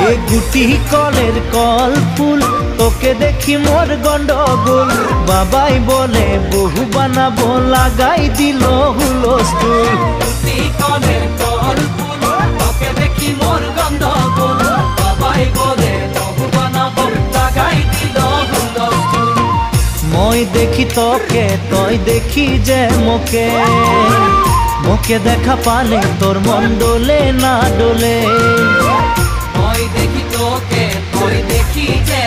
এ গুটি কলের কল ফুল তোকে দেখি মোর গন্ডগোল বাবাই বলে বহু বানাবো লাগাই দিল হুলস্থুল গুটি কলের কল ফুল তোকে দেখি মোর গন্ডগোল বাবাই বলে বহু বানাবো লাগাই দিল হুলস্থুল মই দেখি তোকে তই দেখি যে মোকে মোকে দেখা পালে তোর মন ডোলে না ডোলে মই দেখি তোকে তুই দেখি যে